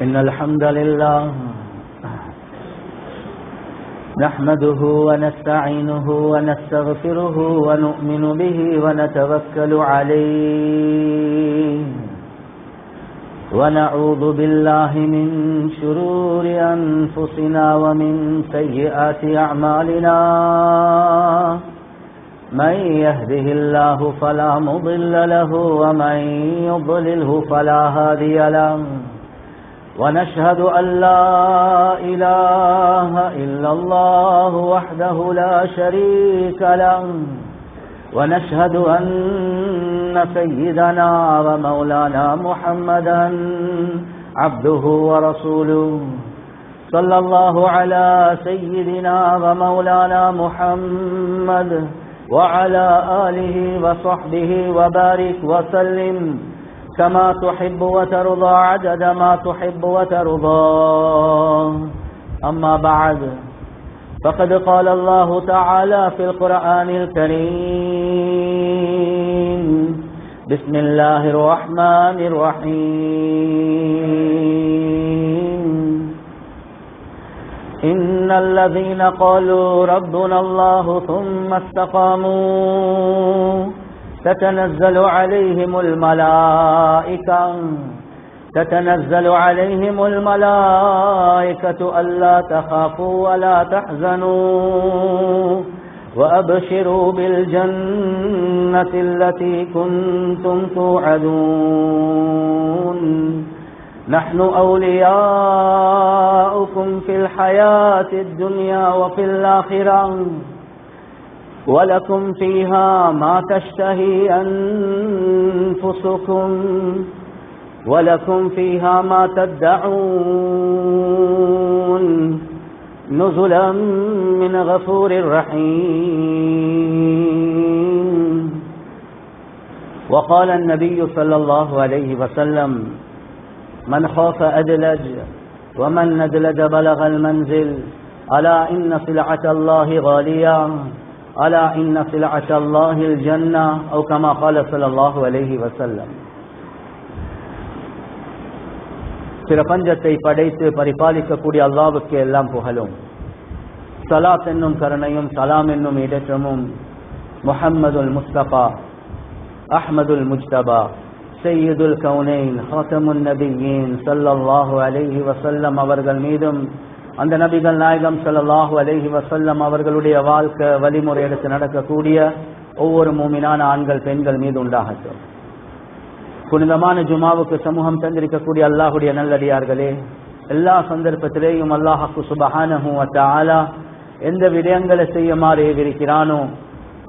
إن الحمد لله نحمده ونستعينه ونستغفره ونؤمن به ونتوكل عليه ونعوذ بالله من شرور أنفسنا ومن سيئات أعمالنا من يهده الله فلا مضل له ومن يضلله فلا هادي له ونشهد أن لا إله إلا الله وحده لا شريك له ونشهد أن سيدنا ومولانا محمدا عبده ورسوله صلى الله على سيدنا ومولانا محمد وعلى آله وصحبه وبارك وسلم كما تحب وترضى عدد ما تحب وترضى. أما بعد فقد قال الله تعالى في القرآن الكريم بسم الله الرحمن الرحيم إن الذين قالوا ربنا الله ثم استقاموا تتنزل عليهم الملائكة ألا تخافوا ولا تحزنوا وأبشروا بالجنة التي كنتم توعدون نحن أولياؤكم في الحياة الدنيا وفي الآخرة ولكم فيها ما تشتهي أنفسكم ولكم فيها ما تدعون نزلا من غفور رحيم. وقال النبي صلى الله عليه وسلم من خاف أدلج ومن ندلج بلغ المنزل ألا إن سلعة الله غالية ألا إن سلعة الله الجنة أو كما قال صلى الله عليه وسلم. பிரபஞ்சத்தை படைத்து பரிபாலிக்கக்கூடிய அல்லாஹ்வுக்கு எல்லாம் புகழும். ஸலாத் என்னும் கருணையும் சலாம் என்னும் இடற்றமும் முஹம்மதுல் முஸ்தபா அஹ்மதுல் முஜ்தபா சையதுல் கௌனைன் ஹாத்தமுன் நபியீன் ஸல்லல்லாஹு அலைஹி வஸல்லம் அவர்கள் மீதும் அந்த நபிகள் நாயகம் ஸல்லல்லாஹு அலைஹி வஸல்லம் அவர்களுடைய வாழ்க்கை வழிமுறை எடுத்து நடக்கக்கூடிய ஒவ்வொரு மூமினான ஆண்கள் பெண்கள் மீது உண்டாகட்டும். புனிதமான ஜுமாவுக்கு சமூகம் தந்திருக்கக்கூடிய அல்லாஹுடைய நல்லடியார்களே, எல்லா சந்தர்ப்பத்திலேயும் அல்லாஹ்வுக்கு சுப்ஹானஹு வ தஆலா எந்த விடயங்களை செய்யுமாறு ஏவிருக்கிறானோ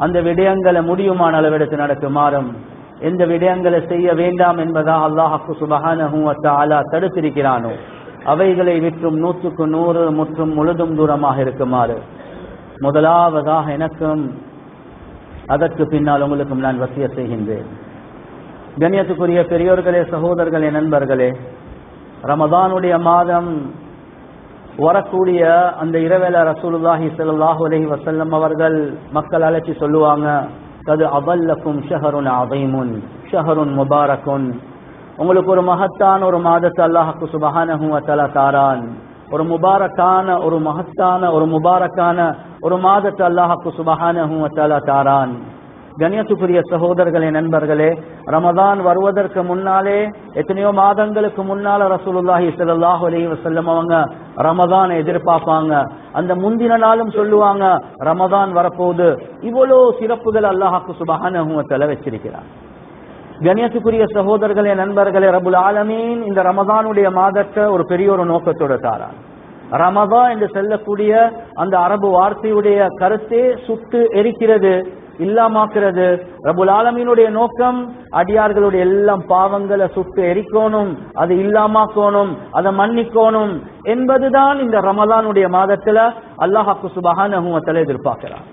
அந்த விடயங்களை முடியுமான அளவெடுத்து நடக்குமாறும், எந்த விடயங்களை செய்ய வேண்டாம் என்பதா அல்லாஹ்வுக்கு சுப்ஹானஹு வ தஆலா தடுத்திருக்கிறானோ அவைகளை விற்றும் 100க்கு 100 முற்றும் முழுதும் தூரமாக இருக்குமாறு முதலாவதாக எனக்கும் அதற்கு பின்னால் உங்களுக்கும் நான் வசியத் செய்கின்றேன். கண்ணியத்துக்குரிய பெரியோர்களே, சகோதரர்களே, நண்பர்களே, ரமதானுடைய மாதம் வரக்கூடிய அந்த இரவேல ரசூலுல்லாஹி ஸல்லல்லாஹு அலைஹி வஸல்லம் அவர்கள் மக்கள் அழைச்சி சொல்லுவாங்க, கது அபல்லக்கும் ஷஹருன் அதீமுன் ஷஹருன் முபாரக்குன், உங்களுக்கு ஒரு மகத்தான ஒரு மாதத்தை அல்லாஹ்வுக்கு சுப்ஹானஹு வ தஆலா தாரான், ஒரு முபாரக்கான ஒரு மகத்தான ஒரு முபாரக்கான ஒரு மாதத்தை அல்லாஹ்வுக்கு சுப்ஹானஹு வ தஆலா தாரான். கண்ணியத்துக்குரிய சகோதரர்களே, நண்பர்களே, ரமதான் வருவதற்கு முன்னாலே எத்தனையோ மாதங்களுக்கு முன்னால ரசூலுல்லாஹி ஸல்லல்லாஹு அலைஹி வஸல்லம் அவங்க ரமதானை எதிர்பார்ப்பாங்க. அந்த முந்தின நாளும் சொல்லுவாங்க ரமதான் வரப்போகுது. இவ்வளோ சிறப்புகள் அல்லாஹ்வுக்கு சுப்ஹானஹு வ தஆலா வச்சிருக்கிறார். கண்ணியத்துக்குரிய சகோதரர்களே, நண்பர்களே, ரப்புல் ஆலமீன் இந்த ரமதானுடைய மாதத்தை ஒரு பெரிய ஒரு நோக்கத்தோட தாரார். ரமதான் என்று சொல்லக்கூடிய அந்த அரபு வார்த்தையுடைய கருத்தே சுட்டு எரிக்கிறது, இல்லாமாக்குறது. ரப்புல் ஆலமீனுடைய நோக்கம் அடியார்களுடைய எல்லாம் பாவங்களை சுட்டு எரிக்கணும், அது இல்லாமாக்கணும், அதை மன்னிக்கணும் என்பதுதான் இந்த ரமதானுடைய மாதத்துல அல்லாஹ்வுக்கு சுப்ஹானஹு வ தஆலா எதிர்பார்க்கிறார்.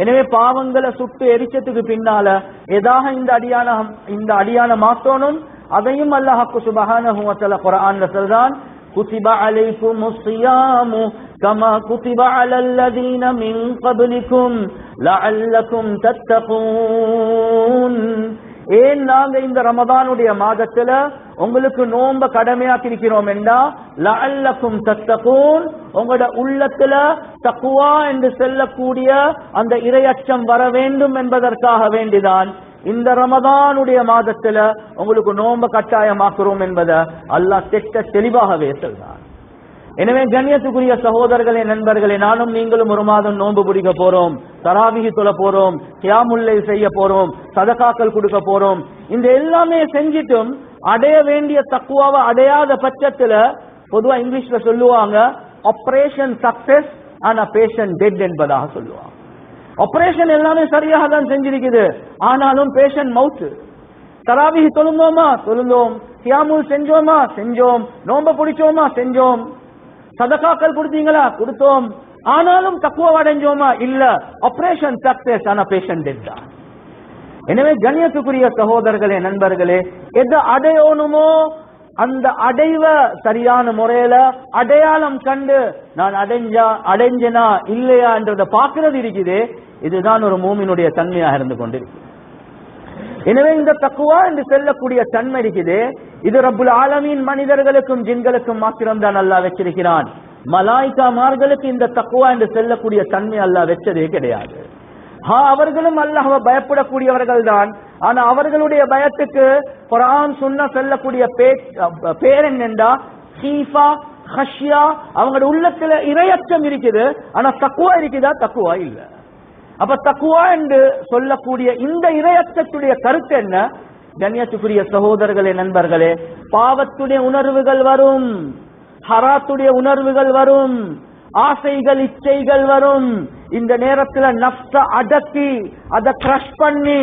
எனவே பாவங்களை சுட்டு எரிச்சதுக்கு பின்னால ஏதாக இந்த அடியான மாத்தோனும், அதையும் அல்லாஹ்வுக்கு சுப்ஹானஹு வ தஆலா குர்ஆன்ல சொல்றான், குதிப அலைக்குமுஸ் ஸியாமு கமா குதிப அலல்லதீன மின் கப்லிக்கும் லஅல்லக்கும் தத்தகூன். ஏன் நாங்க இந்த ரமதானுடைய மாதத்துல உங்களுக்கு நோம்ப கடமையாக்கி இருக்கிறோம் என்றா லஅல்லக்கும் தத்தகூன், உங்களோட உள்ளத்துல தக்வா என்று சொல்லக்கூடிய அந்த இறையச்சம் வர வேண்டும் என்பதற்காக வேண்டிதான் இந்த ரமதானுடைய மாதத்துல உங்களுக்கு நோம்ப கட்டாயமாக்குறோம் என்பதை அல்லாஹ் தெளிவாகவே சொல்றார். எனவே கண்ணியத்துக்குரிய சகோதரர்களே, நண்பர்களே, நானும் நீங்களும் ஒரு மாதம் நோன்பு பிடிக்க போறோம், தராவிஹி தொழ போறோம், கியாமுல்லை செய்ய போறோம், சதகாக்கள் கொடுக்க போறோம். இந்த எல்லாமே செஞ்சிட்டும் அடைய வேண்டிய தக்குவாவை அடையாத பட்சத்துல பொதுவா இங்கிலீஷ்ல சொல்லுவாங்க ஆபரேஷன் சக்சஸ் ஆனா பேஷண்ட் டெட் என்பதாக சொல்லுவாங்க. ஆபரேஷன் எல்லாமே சரியாக தான் செஞ்சிருக்குது, ஆனாலும் பேஷண்ட் மவுத். தராவிஹி தொழுந்தோமா தொழுந்தோம், கியாமுல் செஞ்சோமா செஞ்சோம், நோன்பு பிடிச்சோமா செஞ்சோம், சதகாக்கள் கொடுத்தீங்களா கொடுத்தோம், ஆனாலும் தக்குவா அடைஞ்சோமா இல்ல. ஆபரேஷன் சக்சஸ் ஆனா பேஷண்ட் டெட் தான். எனவே கண்ணியத்துக்குரிய சகோதரர்களே, நண்பர்களே, எது அடையணுமோ அந்த அடைவ சரியான முறையில அடையாளம் கண்டு நான் அடைஞ்சனா இல்லையா என்றதை பார்க்கிறது இருக்குது. இதுதான் ஒரு மூமினுடைய தன்மையாக இருந்து கொண்டிருக்கு. எனவே இந்த தக்குவா என்று செல்லக்கூடிய தன்மை இருக்குது. இது ரப்புல் ஆலமீன் மனிதர்களுக்கும் ஜின்களுக்கும் மாத்திரம்தான் அல்லாஹ் வச்சிருக்கிறான். மலாய்க்காமார்களுக்கு இந்த தக்குவா என்று செல்லக்கூடிய தன்மை அல்லாஹ் வச்சதே கிடையாது. அவர்களும் அல்லாஹ்வை பயப்படக்கூடியவர்கள் தான். ஆனா அவர்களுடைய பயத்துக்கு குர்ஆன் சுன்னா சொல்லக்கூடிய பேர் என்னண்டா ஹீஃபா ஹஷ்யா. அவங்களுடைய உள்ளத்துல இறையச்சம் இருக்குது, ஆனா தக்குவா இருக்குதா? தக்குவா இல்ல. அப்ப தக்குவா என்று சொல்லக்கூடிய இந்த இறையச்சத்துடைய கருத்து என்ன? கண்ணியத்துக்குரிய சகோதரர்களே, நண்பர்களே, பாவத்துடைய உணர்வுகள் வரும், ஹராத்துடைய உணர்வுகள் வரும், ஆசைகள் இச்சைகள் வரும். இந்த நேரத்துல நஃப்ஸ அடக்கி அதை கிரஷ் பண்ணி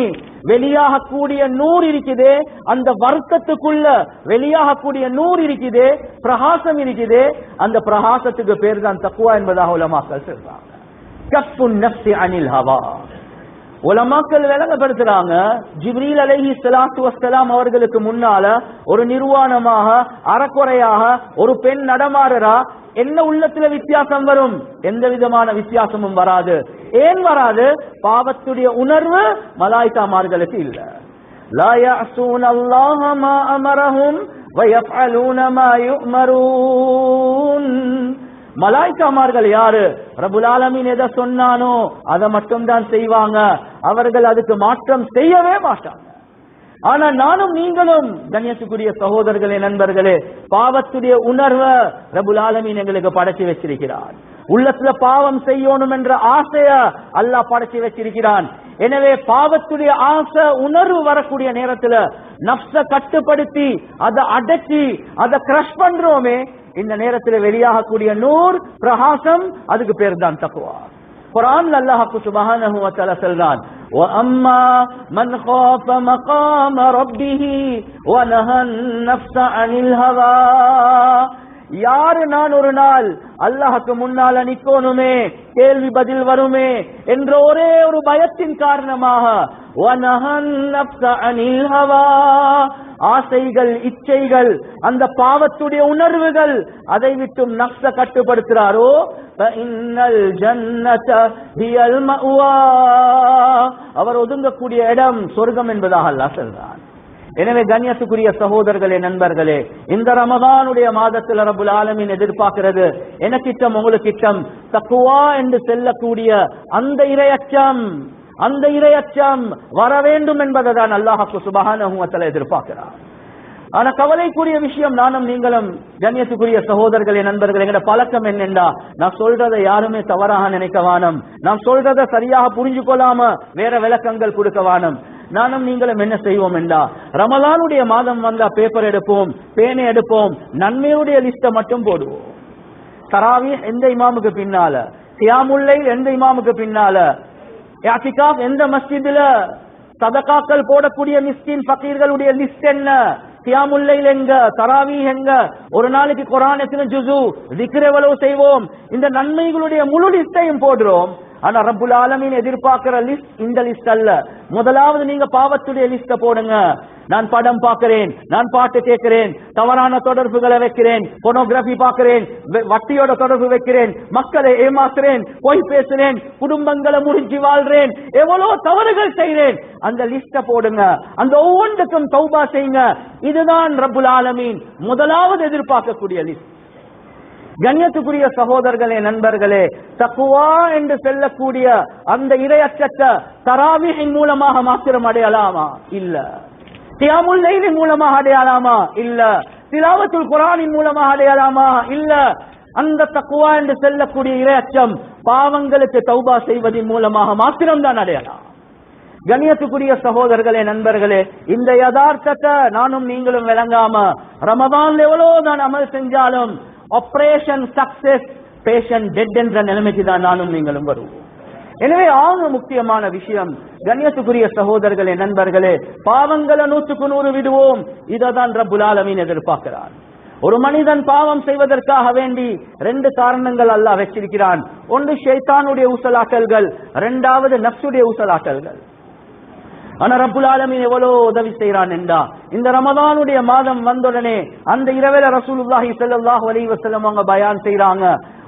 வெளியாகக்கூடிய நூறு இருக்குதே, அந்த வர்க்கத்துக்குள்ள வெளியாகக்கூடிய நூறு இருக்குதே, பிரகாசம் இருக்குதே, அந்த பிரகாசத்துக்கு பேர் தான் தக்குவா என்பதாக உலமாக்கள் சொல்றாங்க. கஃபுன் நஃப்ஸி அனில் ஹவா. உலமாக்கள் விளங்கப்படுத்துறாங்க, ஜிப்ரீல் அலைஹிஸ்ஸலாத்து வஸ்ஸலாம் அவர்களுக்கு முன்னால ஒரு நிர்வாணமாக அறக்குறையாக ஒரு பெண் நடமாறா, என்ன உள்ளத்துல வித்தியாசம் வரும்? எந்த விதமான வித்தியாசமும் வராது. ஏன் வராது? பாவத்துடைய உணர்வு மலாய்க்காமார்களுக்கு இல்ல. லா யஅஸூன அல்லாஹ மா அமரஹும் வ யஃஅலூன மா யுஅமரூன். மலாய்க்காமார்கள் யாரு? ரப்புல் ஆலமீன் எதை சொன்னானோ அதை மட்டும் தான் செய்வாங்க, அவர்கள் அதுக்கு மாற்றம் செய்யவே மாட்டாங்க. ஆனா நானும் நீங்களும் கண்ணியத்துக்குரிய சகோதரர்களே, நண்பர்களே, பாவத்துடைய உணர்வை ரப்புல் ஆலமீன் எங்களுக்கு படைச்சு வச்சிருக்கிறார். உள்ளத்துல பாவம் செய்யணும் என்ற ஆசைய அல்லாஹ் படைச்சு வச்சிருக்கிறான். எனவே பாவத்துடைய ஆசை உணர்வு வரக்கூடிய நேரத்துல நஃப்ஸ கட்டுப்படுத்தி அதை அடக்கி அதை கிரஷ் பண்றோமே, இந்த நேரத்தில் வெளியாகக்கூடிய நூர் பிரகாசம், அதுக்கு பேர் தான் தக்வா. குர்ஆன்ல அல்லாஹ் சுப்ஹானஹு வ தஆலா சொல்றான், وَأَمَّا مَنْ خَافَ مَقَامَ رَبِّهِ وَنَهَى النَّفْسَ عَنِ الْهَوَى. யாரு நான் ஒரு நாள் அல்லாஹ்க்கு முன்னால நிக்கணுமே, கேள்வி பதில் வருமே என்ற ஒரே ஒரு பயத்தின் காரணமாக وَنَهَى النَّفْسَ عَنِ الْهَوَى, ஆசைகள் இச்சைகள் அந்த பாவத்துடைய உணர்வுகள் அதை விட்டும் நஃப்ஸ கட்டுப்படுத்துறாரோ, فَإِنَّ الْجَنَّةَ هِيَ الْمَأْوَى, அவர் ஒதுங்கக்கூடிய இடம் சொர்க்கம் என்பதாக அல்லாஹ் சொல்றான். எனவே கண்ணியத்துக்குரிய சகோதரர்களே, நண்பர்களே, இந்த ரமதானுடைய மாதத்தில் ரப்புல் ஆலமீன் எதிர்பார்க்கிறது எனக்கிட்டம் உங்களுக்கிட்டம் தக்வா என்று செல்லக்கூடிய அந்த இறையச்சம், அந்த இறையச்சம் வர வேண்டும் என்பதை தான் அல்லாஹ் சுப்ஹானஹு வ தஆலா எதிர்பார்க்கிறார். ஆனா கவலைக்குரிய விஷயம், நானும் நீங்களும் கண்ணியத்துக்குரிய சகோதரர்களே, நண்பர்களே, எங்கட பழக்கம் என்னென்றா, நான் சொல்றதை யாருமே தவறாக நினைக்க வானம், நான் சொல்றதை சரியாக புரிஞ்சு கொள்ளாம வேற விளக்கங்கள் கொடுக்க வானம். நானும் நீங்களும் என்ன செய்வோம் என்றா, ரமலானுடைய மாதம் வந்தா பேப்பர் எடுப்போம், பேனை எடுப்போம், நன்மையுடைய லிஸ்ட மட்டும் போடுவோம். தராவீஹ் எந்த இமாமுக்கு பின்னால, கியாமுல் லைல் எந்த இமாமுக்கு பின்னால, இஅ்திகாஃப் எந்த மஸ்ஜிதுல, சதகாக்கள் போடக்கூடிய மிஸ்கின் ஃபகீர்களுடைய லிஸ்ட் என்ன, கியாமுல் லைல் எங்க, தராவீஹ் எங்க, ஒரு நாளைக்கு குர்ஆன் எத்தனை ஜுஸு, திக்ர் எவ்வளவு செய்வோம், இந்த நன்மைகளுடைய முழு லிஸ்டையும் போடுறோம். ஆனா ரப்புல் ஆலமீன் எதிர்பார்க்கிற லிஸ்ட் இந்த லிஸ்ட் அல்ல. முதலாவது நீங்க பாவத்துடைய லிஸ்ட போடுங்க. நான் படம் பார்க்கிறேன், நான் பாட்டு கேட்கிறேன், தவறான தொடர்புகளை வைக்கிறேன், போனோகிராபி பார்க்கிறேன், வட்டியோட தொடர்பு வைக்கிறேன், மக்களை ஏமாத்துறேன், பொய் பேசுறேன், குடும்பங்களை முறிஞ்சு வாழ்றேன், எவ்வளவு தவறுகள் செய்றேன். அந்த லிஸ்ட போடுங்க. அந்த ஒவ்வொன்றுக்கும் தௌபா செய்யுங்க. இதுதான் ரப்புல் ஆலமீன் முதலாவது எதிர்பார்க்கக்கூடிய லிஸ்ட். கண்ணியத்துக்குரிய சகோதரர்களே, நண்பர்களே, தக்வா என்று சொல்லக்கூடிய அந்த இறையச்சத்தை தராவீஹின் மூலமாக மாத்திரம் அடையலாமா? இல்ல. கியாமுல் லைலின் மூலமாக அடையலாமா? இல்ல. திலாவத்துல் குர்ஆனின் மூலமாக அடையலாமா? இல்ல. அந்த தக்வா என்று சொல்லக்கூடிய இறையச்சம் பாவங்களுக்கு தௌபா செய்வதன் மூலமாக மாத்திரம்தான் அடையலாம். கண்ணியத்துக்குரிய சகோதரர்களே, நண்பர்களே, இந்த யதார்த்தத்தை நானும் நீங்களும் விளங்காம ரமதான் எவ்வளவு நான் அமல் செஞ்சாலும் ஆபரேஷன் சக்சஸ் பேஷண்ட் டெட் என்ற நிலைமைக்கு தான் நானும் நீங்களும் வருவோம். எனவே ஆக முக்கியமான விஷயம், கண்ணியத்துக்குரிய சகோதரர்களே, நண்பர்களே, பாவங்களை 100% விடுவோம். இததான் ரப்புல் ஆலமீன் எதிர்பார்க்கிறார். ஒரு மனிதன் பாவம் செய்வதற்காக வேண்டி 2 காரணங்கள் அல்லாஹ் வச்சிருக்கிறான். ஒன்று ஷைத்தானுடைய ஊசலாட்டல்கள், 2வது நஃப்ஸுடைய ஊசலாட்டல்கள். ஆனா ரப்புல் ஆலமீன் எவ்வளவு உதவி செய்யறான் என்றா, இந்த ரமதானுடைய மாதம் வந்தவுடனே அந்த இரவில ரசூலுல்லாஹி ஸல்லல்லாஹு அலைஹி வஸல்லம் அவங்க பயான் செய்றாங்க.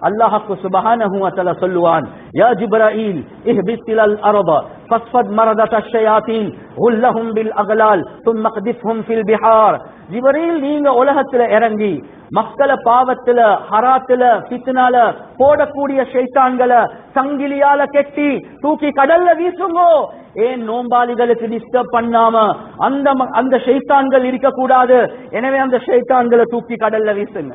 அல்லாஹ் சுப்ஹானஹு வ தஆலா சொல்லுவான், யா ஜிப்ராயில் இஹ்பிஸ் இலல் அர்த ஃபஸ்ஃபத் மரதத் அஷ்-ஷயாத்தீன் குல்லஹும் பில் அக்லால் ثم اقذفهم في البحار. ஜிப்ரீல், நீங்க உலகத்துல இறங்கி மக்களை பாவத்துல, ஹராத்துல, ஃபித்னால போடக்கூடிய ஷைத்தான்களை சங்கிலியால கெட்டி தூக்கி கடல்ல வீசுங்கோ. ஏன் நோம்பாளிகளுக்கு டிஸ்டர்ப் பண்ணாம அந்த ஷைத்தான்கள் இருக்க கூடாது. எனவே அந்த ஷைத்தான்களை தூக்கி கடல்ல வீசுங்க.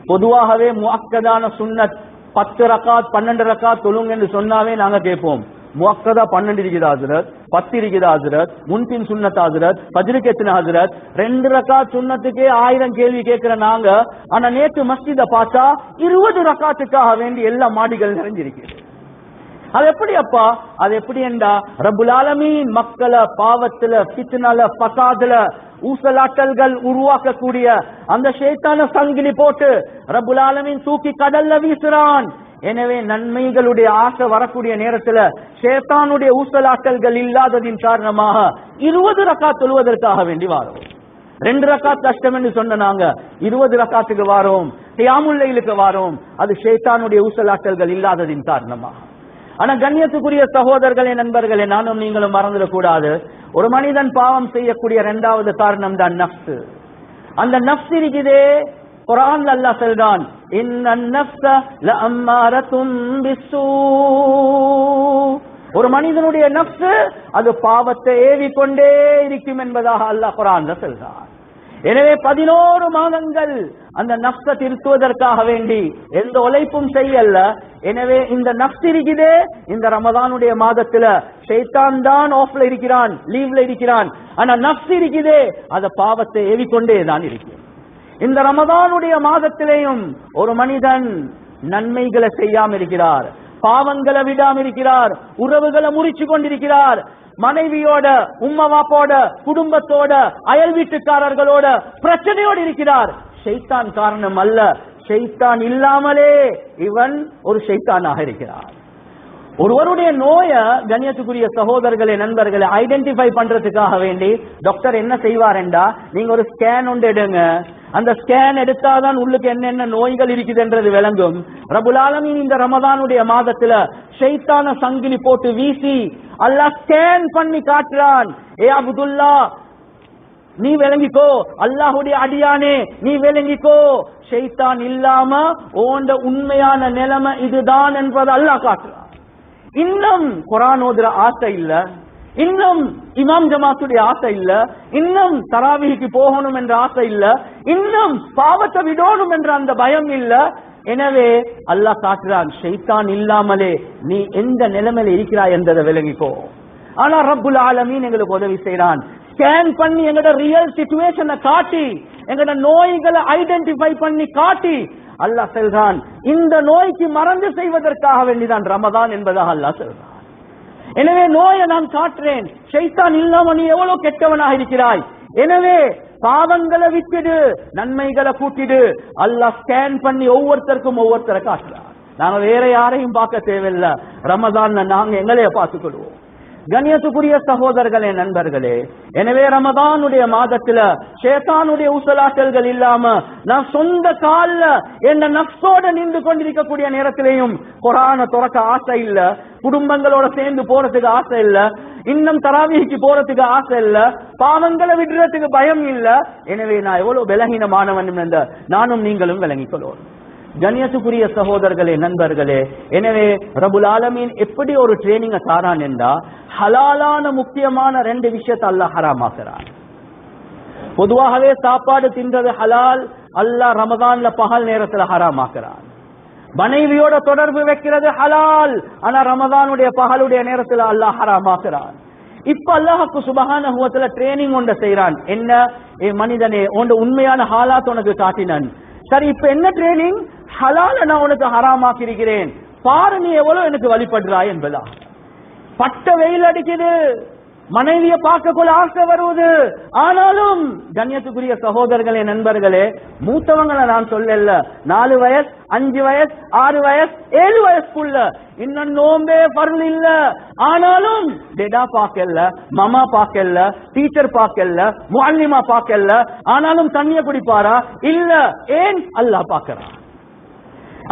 பொதுவாகவே முஅக்கதான சுன்னத் 10 ரக்காத் 12 ரக்காத் தொழுங்க என்று சொன்னாவே நாங்க கேட்போம். முஅக்கதா 12 இருக்குதா ஹஜ்ரத், 10 இருக்குதா ஹஜ்ரத், முன்பின் சுன்னத் ஹஜ்ரத், ஃபஜ்ருக்கு எத்தனை ஹஜ்ரத், 2 ரக்காத் சுன்னத்துக்கே 1000 கேள்வி கேட்கிற நாங்க, ஆனா நேற்று மஸ்ஜித பார்த்தா 20 ரக்காத்துக்காக வேண்டி எல்லா மாடிகள் நிறைஞ்சிருக்கிறது. அது எப்படி அப்பா? அது எப்படி என்றா, ரப்புல் ஆலமீன் மக்களை பாவத்துல, ஃபித்னால, ஃபசாதுல, ஊசலாட்டல்கள் உருவாக்கக்கூடிய அந்த ஷைத்தான சங்கிலி போட்டு ரப்புல் ஆலமீன் தூக்கி கடல்ல வீசுறான். எனவே நன்மைகளுடைய ஆசை வரக்கூடிய நேரத்துல ஷைத்தானுடைய ஊசலாட்டல்கள் இல்லாததின் காரணமாக 20 ரக்காத் தொழுவதற்காக வேண்டி வாரோம். 2 ரக்காத் கஷ்டம் என்று சொன்ன நாங்க 20 ரக்காத்துக்கு வாரோம், கியாமுல் லைலுக்கு வாரோம். அது ஷைத்தானுடைய ஊசலாட்டல்கள் இல்லாததின் காரணமாக. ஆனா கண்ணியத்துக்குரிய சகோதரர்களே, நண்பர்களே, நானும் நீங்களும் மறந்துடக் கூடாது, ஒரு மனிதன் பாவம் செய்யக்கூடிய 2வது காரணம் தான் நஃப்ஸ். அந்த நஃப்ஸ் இருக்குதே, குர்ஆன்ல அல்லாஹ் சொல்றான், இன்னன் நஃப்ஸ லஅம்மாரத்தும் பிஸ்ஸூ. ஒரு மனிதனுடைய நஃப்ஸ் அது பாவத்தை ஏவிக்கொண்டே இருக்கும் என்பதாக அல்லாஹ் குர்ஆன்ல சொல்றான். எனவே 11 மாதங்கள் அந்த நஃப்ஸை திருத்துவதற்காக வேண்டி எந்த உழைப்பும் செய்யல. எனவே இந்த நஃப்ஸ் இருக்குதே, இந்த ரமதானுடைய மாதத்துல ஷைத்தான் தான் ஆஃப்ல இருக்கிறான், லீவ்ல இருக்கிறான். ஆனா நஃப்ஸ் இருக்குதே, அத பாவத்தை ஏவிக்கொண்டே தான் இருக்கு. இந்த ரமதானுடைய மாதத்திலேயும் ஒரு மனிதன் நன்மைகளை செய்யாம இருக்கிறார், பாவங்களை விடாம இருக்கிறார், உறவுகளை முறிச்சு கொண்டிருக்கிறார், மனைவியோட, உம்மா வாப்போட, குடும்பத்தோட, அயல் வீட்டுக்காரர்களோட பிரச்சனையோடு இருக்கிறார். ஷைத்தான் காரணம் அல்ல, ஷைத்தான் இல்லாமலே இவன் ஒரு ஷைத்தானாக இருக்கிறார். ஒருவருடைய நோய கண்ணியத்துக்குரிய சகோதரர்களே, நண்பர்களை ஐடென்டிஃபை பண்றதுக்காக வேண்டி டாக்டர் என்ன செய்வார்டா, நீங்க ஒரு ஸ்கேன் ஒன்று எடுங்க. அந்த ஸ்கேன் எடுத்தாதான் உள்ளுக்கு என்னென்ன நோய்கள் இருக்குதுன்றது விளங்கும். ரப்புல் ஆலமீன் இந்த ரமதானுடைய மாதத்துல ஷைத்தான சங்கிலி போட்டு வீசி அல்லாஹ் ஸ்கேன் பண்ணி காட்டுறான். ஏ அப்துல்லா, நீ விளங்கிக்கோ, அல்லாஹ்வுடைய அடியானே நீ விளங்கிக்கோ, ஷைத்தான் இல்லாம ஓண்ட உண்மையான நிலைமை இதுதான் என்பதை அல்லாஹ் காட்டுறான். இன்னும் குர்ஆன் ஓதுற ஆசை இல்ல, இன்னும் இமாம் ஜமாத்துடைய ஆசை இல்ல, இன்னும் தராவீஹுக்கு போகணும் என்ற ஆசை இல்ல, இன்னும் பாவத்தை விடணும் என்ற அந்த பயம் இல்ல. எனவே அல்லாஹ் காட்டுறான், ஷைத்தான் இல்லாமலே நீ எந்த நிலைமையில இருக்கிறாய் என்பதை விளங்கிக்கோ. ஆனா ரப்புல் ஆலமீன் எங்களுக்கு உதவி செய்யறான். ஸ்கேன் பண்ணி எங்களோட ரியல் சிச்சுவேஷனை காட்டி, எங்களோட நோய்களை ஐடென்டிஃபை பண்ணி காட்டி அல்லாஹ் சொல்றான், இந்த நோய்க்கு மருந்து செய்வதற்காக வேண்டிதான் ரமதான் என்பதாக அல்லாஹ் சொல்றான். எனவே நோயை நான் காட்டுறேன், ஷைத்தான் இல்லாம நீ எவ்வளவு கெட்டவனாக இருக்கிறாய். எனவே பாவங்களை விட்டுடு, நன்மைகளை கூட்டிடு. அல்லாஹ் ஸ்கேன் பண்ணி ஒவ்வொருத்தருக்கும் ஒவ்வொருத்தரை காட்டுறான். நாங்க வேற யாரையும் பார்க்க தேவையில்லை, ரமதான் நாங்க எங்களைய பார்த்துக் கொள்வோம். கண்ணியத்துக்குரிய சகோதரர்களே, நண்பர்களே, எனவே ரமதானுடைய மாதத்துல ஷைத்தானுடைய ஊசலாட்டல்கள் இல்லாம நான் சொந்த கால்ல என்ன நஃப்ஸோட நின்று கொண்டிருக்கக்கூடிய நேரத்திலேயும் குர்ஆனை துறக்க ஆசை இல்ல, குடும்பங்களோட சேர்ந்து போறதுக்கு ஆசை இல்ல, இன்னும் தராவீஹ்க்கு போறதுக்கு ஆசை இல்ல, பாவங்களை விடுறதுக்கு பயம் இல்ல. எனவே நான் எவ்வளவு பலகீனமானவன் என்ற நானும் நீங்களும் விளங்கிக் கொள்வோம். கண்ணியத்துக்குரிய சகோதரர்களே, நண்பர்களே, எனவே ரப்புல் ஆலமீன் எப்படி ஒரு ட்ரெயினிங்க தாரான் என்றா ஹலாலான முக்கியமான 2 விஷயத்தை அல்லாஹ் ஹராமாக்குறான். பொதுவாகவே சாப்பாடு தின்றது ஹலால், அல்லாஹ் ரமதான்ல பகல் நேரத்துல ஹராமாக்குறான். மனைவியோட தொடர்பு வைக்கிறது ஹலால், ஆனா ரமதானுடைய பகலுடைய நேரத்துல அல்லாஹ் ஹராமாக்குறான். இப்ப அல்லாஹ்க்கு சுப்ஹானஹு வ தஆலா ட்ரெயினிங் ஒன்றை செய்யறான். என்ன? ஏ மனிதனே, உன்ட உண்மையான ஹாலாத் உனக்கு காட்டினன். சரி, இப்ப என்ன ட்ரெயினிங்? ஹலால நான் உனக்கு ஹராமாக்கி இருக்கிறேன், பாரு நீ எவ்வளவு எனக்கு வழிபடுறாய் என்பதா. பட்ட வெயில் அடிக்குது, மனைவியை பார்க்கக்குள்ள ஆசை வருவது, ஆனாலும் கண்ணியத்துக்குரிய சகோதரர்களே, நண்பர்களே, மூத்தவங்களை நான் சொல்லல, 4 வயசு 5 வயசு 6 வயசு 7 வயசுக்குள்ள இன்னும் நோம்பே பரல் இல்ல, ஆனாலும் டெடா பார்க்கல, மாமா பார்க்கல, டீச்சர் பார்க்கல, முஅல்லிமா பார்க்கல, ஆனாலும் தண்ணிய குடிப்பாரா? இல்ல. ஏன்? அல்லாஹ் பார்க்கறான்.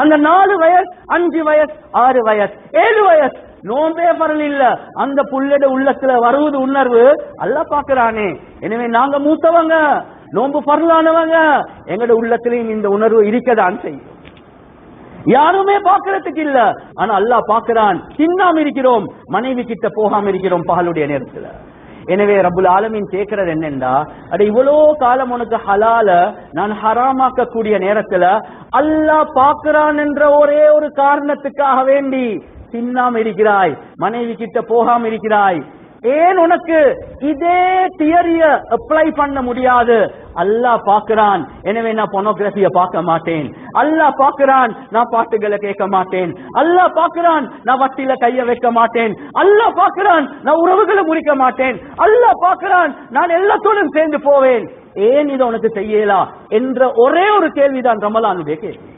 அந்த 4 வயசு 5 வயசு 6 வயசு 7 வயசு நோம்பே பரல் இல்ல, அந்த புள்ளட உள்ளத்துல வருவது உணர்வு அல்லாஹ் பார்க்கறானே. எனவே நாங்க மூத்தவங்க, நோம்பு பரலானவங்க, எங்கட உள்ளத்திலையும் இந்த உணர்வு இருக்கதான் செய்யும். யாருமே பார்க்கறதுக்கு இல்ல, ஆனா அல்லாஹ் பார்க்கறான். தின்னாம இருக்கிறோம், மனைவி கிட்ட போகாம இருக்கிறோம் பகலுடைய நேரத்துல. எனவே ரப்புல் ஆலமீன் கேட்கிறது என்னன்னா, அட இவ்வளோ காலம் உனக்கு ஹலால நான் ஹராமாக்க கூடிய நேரத்துல அல்லாஹ் பார்க்கிறான் என்ற ஒரே ஒரு காரணத்துக்காக வேண்டி தின்னாம இருக்கிறாய், மனைவி கிட்ட போகாம இருக்கிறாய். ஏன் உனக்கு இதே தியரிய அப்ளை பண்ண முடியாது? அல்லாஹ் பார்க்கிறான், எனவே நான் பொனோகிராஃபிய பார்க்க மாட்டேன். அல்லாஹ் பார்க்கிறான், நான் பாட்டுகளை கேட்க மாட்டேன். அல்லாஹ் பார்க்கிறான், நான் வட்டில கைய வைக்க மாட்டேன். அல்லாஹ் பார்க்கிறான், நான் உறவுகளை முறிக்க மாட்டேன். அல்லாஹ் பார்க்கிறான், நான் எல்லாத்தோடும் சேர்ந்து போவேன். ஏன் இதை உனக்கு செய்யலா என்ற ஒரே ஒரு கேள்விதான் ரமலானுடைய கேள்வி.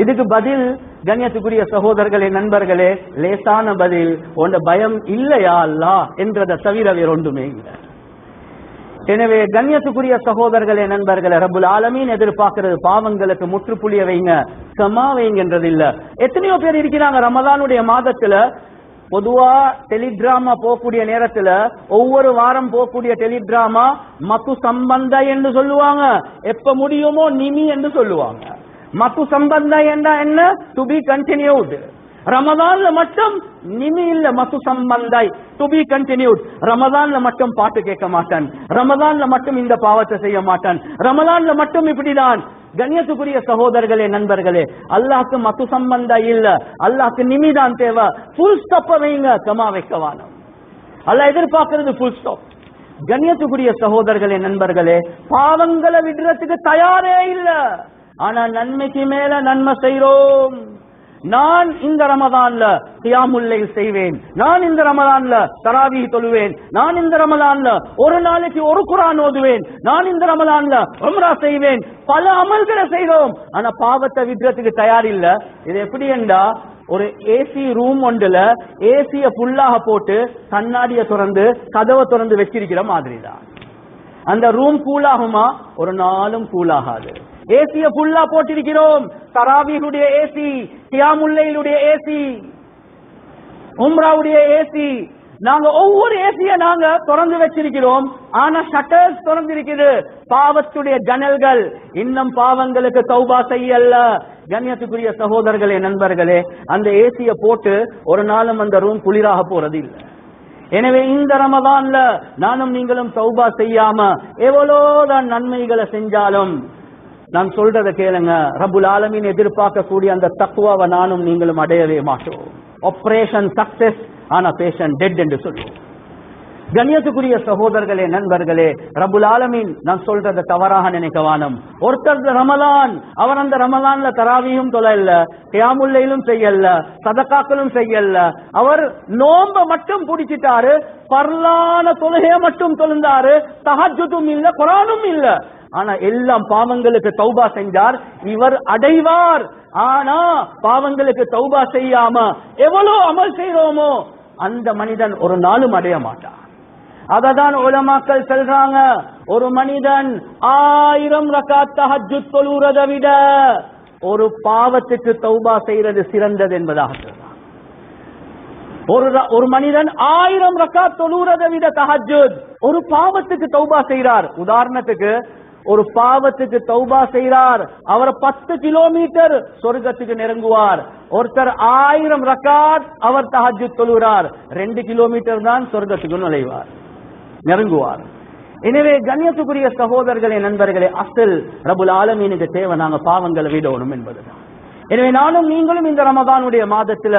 இதுக்கு பதில் கண்ணியத்துக்குரிய சகோதரர்களே, நண்பர்களே, லேசான பதில், உன்ன பயம் இல்லையா அல்லாஹ் என்றதை தவிர வேற ஒன்றுமே இல்லை. எனவே கண்ணியத்துக்குரிய சகோதரர்களே, நண்பர்களே, ரப்புல் ஆலமீன் எதிர்பார்க்கிறது பாவங்களுக்கு முற்றுப்புள்ளிய வைங்க, சமா வைங்கன்றது இல்ல. எத்தனையோ பேர் இருக்கிறாங்க ரமலானுடைய மாதத்துல பொதுவா டெலிடிராமா போகக்கூடிய நேரத்துல ஒவ்வொரு வாரம் போகக்கூடிய டெலிடிராமா மத்து சம்பந்த என்று சொல்லுவாங்க, எப்ப முடியுமோ நிமி என்று சொல்லுவாங்க. மத்து சம்பந்த என்ன? To be continued. ரமதான்ல மட்டும் நிமி இல்ல, மத்து சம்பந்தாய் டு பி கண்டினியூட். ரமதான்ல மட்டும் பாட்டு கேட்க மாட்டான், ரமதான்ல மட்டும் இந்த பாவத்தை செய்ய மாட்டான், ரமதான்ல மட்டும் இப்படிதான். கண்ணியத்துக்குரிய சகோதரர்களே, நண்பர்களே, அல்லாஹ்க்கு மத்து சம்பந்தா இல்ல, அல்லாஹ்க்கு நிமிதான் தேவை. ஃபுல் ஸ்டாப் வைங்க, கமா வைக்கவானம். அல்லாஹ் எதிர்பார்க்கிறது ஃபுல் ஸ்டாப். கண்ணியத்துக்குரிய சகோதரர்களே, நண்பர்களே, பாவங்களை விடுறதுக்கு தயாரே இல்ல, ஆனா நன்மைக்கு மேல நன்மை செய்றோம். நான் இந்த ரமதான்ல கியாமுல் லைல் செய்வேன், நான் இந்த ரமதான்ல தராவீஹ் தொழுவேன், நான் இந்த ரமதான்ல ஒரு நாளைக்கு ஒரு குர்ஆன் ஓதுவேன், நான் இந்த ரமதான்ல உம்ரா செய்வேன், பல அமல்களை செய்றோம், ஆனா பாவத்தை விடுறதுக்கு தயார் இல்ல. இது எப்படி என்றா, ஒரு ஏசி ரூம் ஒன்றுல ஏசிய ஃபுல்லாக போட்டு கண்ணாடிய திறந்து கதவை திறந்து வச்சிருக்கிற மாதிரி தான். அந்த ரூம் கூலாகுமா? ஒரு நாளும் கூலாகாது. ஏசிய ஃபுல்லா போட்டிருக்கிறோம், தராவீஹுடைய ஏசி, கியாமுல் லைலுடைய ஏசி, உம்ராவுடைய ஏசி, நாங்க ஒவ்வொரு ஏசிய நாங்க திறந்து வச்சிருக்கிறோம், ஆனா ஷட்டர்ஸ் திறந்திருக்குது, பாவத்துடைய ஜன்னல்கள். இன்னும் பாவங்களுக்கு தௌபா செய்யல. கண்ணியத்துக்குரிய சகோதரர்களே, நண்பர்களே, அந்த ஏசிய போட்டு ஒரு நாளும் அந்த ரூம் குளிராக போறது இல்லை. எனவே இந்த ரமதான்ல நானும் நீங்களும் தௌபா செய்யாம எவ்வளவுதான் நன்மைகளை செஞ்சாலும் நான் சொல்றதை கேளுங்க, ரப்புல் ஆலமீன் எதிர்பார்க்கக்கூடிய அந்த தக்வாவை நானும் நீங்களும் அடையவே மாட்டோம். ஆபரேஷன் சக்சஸ், ஆனா பேஷண்ட் டெட் என்று சொல்லுவோம். கண்ணியத்துக்குரிய சகோதரர்களே, நண்பர்களே, ரப்புல் ஆலமீன் நான் சொல்றதை தவறாக நினைக்கவானும். ஒருத்தர் ரமலான், அவர் அந்த ரமலான்ல தராவியும் தொழல, கியாமுல் லைலும் செய்யல, சதகாக்களும் செய்யல, அவர் நோம்ப மட்டும் பிடிச்சிட்டாரு, பர்லான தொழுகையை மட்டும் தொழுந்தாரு, தஹஜ்ஜுதும் இல்ல, குர்ஆனும் இல்ல, ஆனா எல்லாம் பாவங்களுக்கு தௌபா செஞ்சார், இவர் அடைவார். ஆனா பாவங்களுக்கு தௌபா செய்யாம எவ்வளவு அமல் செய்றோமோ அந்த மனிதன் ஒரு நாளும் அடைய மாட்டான். அததான் உலமாக்கள் சொல்றாங்க, ஒரு மனிதன் 1000 ரக்காத் தஹஜ்ஜுத் தொழுறதை விட ஒரு பாவத்துக்கு தௌபா செய்யறது சிறந்தது என்பதாக சொல்றாங்க. ஒரு மனிதன் 1000 ரக்காத் தொழுறதை விட தஹஜ்ஜுத், ஒரு பாவத்துக்கு தௌபா செய்கிறார். உதாரணத்துக்கு ஒரு பாவத்துக்கு தௌபா செய்கிறார், அவர் 10 கிலோமீட்டர் சொர்க்கத்துக்கு நெருங்குவார். ஒருத்தர் 1000 ரக்காத் அவர் தஹஜ்ஜுத் தொழுகிறார், 2 கிலோமீட்டர் தான் சொர்க்கத்துக்கு நுழைவார், நெருங்குவார். எனவே கண்ணியத்துக்குரிய சகோதரர்களே, நண்பர்களே, அசல் ரபுல் ஆலமீனுக்கு தேவை நாங்க பாவங்களை விடணும் என்பதுதான். எனவே நானும் நீங்களும் இந்த ரமதானுடைய மாதத்துல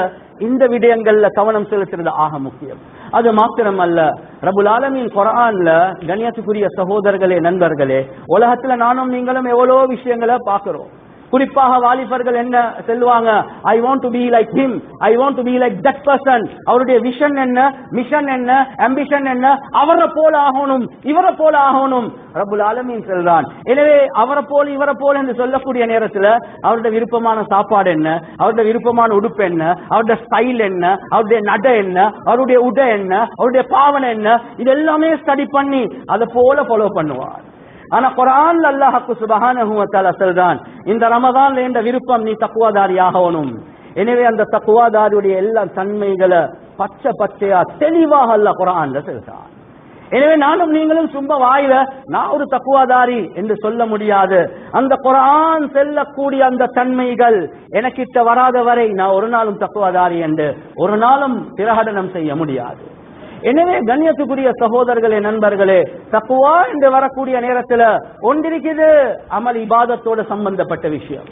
இந்த விடயங்கள்ல கவனம் செலுத்துறது ஆக முக்கியம். அது மாத்திரம் அல்ல, ரபுல் ஆலமீன் குர்ஆன்ல கண்ணியத்துக்குரிய சகோதரர்களே, நண்பர்களே, உலகத்துல நானும் நீங்களும் எவ்வளவு விஷயங்களை பார்க்கிறோம். குறிப்பாக வாலிபர்கள் என்ன சொல்லுவாங்க, I want to be like him, I want to be like that person. அவருடைய விஷன் என்ன, மிஷன் என்ன, ஆம்பிஷன் என்ன, அவரை போல ஆகணும், இவரை போல ஆகணும். ரப்புல் ஆலமீன் சொல்றான். எனவே அவரை போல இவரை போல என்று சொல்லக்கூடிய நேரத்தில் அவருடைய விருப்பமான சாப்பாடு என்ன, அவருடைய விருப்பமான உடுப்பு என்ன, அவருடைய ஸ்டைல் என்ன, அவருடைய நடை என்ன, அவருடைய உடை என்ன, அவருடைய பாவனை என்ன, இது எல்லாமே ஸ்டடி பண்ணி அதை போல ஃபாலோ பண்ணுவார். ஆனா குர்ஆன்ல அல்லாஹ் சுப்ஹானஹு வ தஆலா சொல்றான், இந்த ரமதான்ல இந்த விருப்பம் நீ தக்வாதாரி ஆகணும். எனவே அந்த தக்வாதாரியுடைய எல்லா தன்மைகளை பச்சை பச்சையா தெளிவாக அல்லாஹ் குர்ஆன்ல சொல்றான். எனவே நானும் நீங்களும் சும்மா வாயில நான் ஒரு தக்வாதாரி என்று சொல்ல முடியாது. அந்த குர்ஆன் சொல்லக்கூடிய அந்த தன்மைகள் எனக்கிட்ட வராத வரை நான் ஒரு நாளும் தக்வாதாரி என்று ஒரு நாளும் பிரகடனம் செய்ய முடியாது. எனவே கண்ணியத்துக்குரிய சகோதரர்களே, நண்பர்களே, தக்வா என்று வரக்கூடிய நேரத்தில் ஒன்றிருக்குது அமல் இபாதத்தோட சம்பந்தப்பட்ட விஷயம்,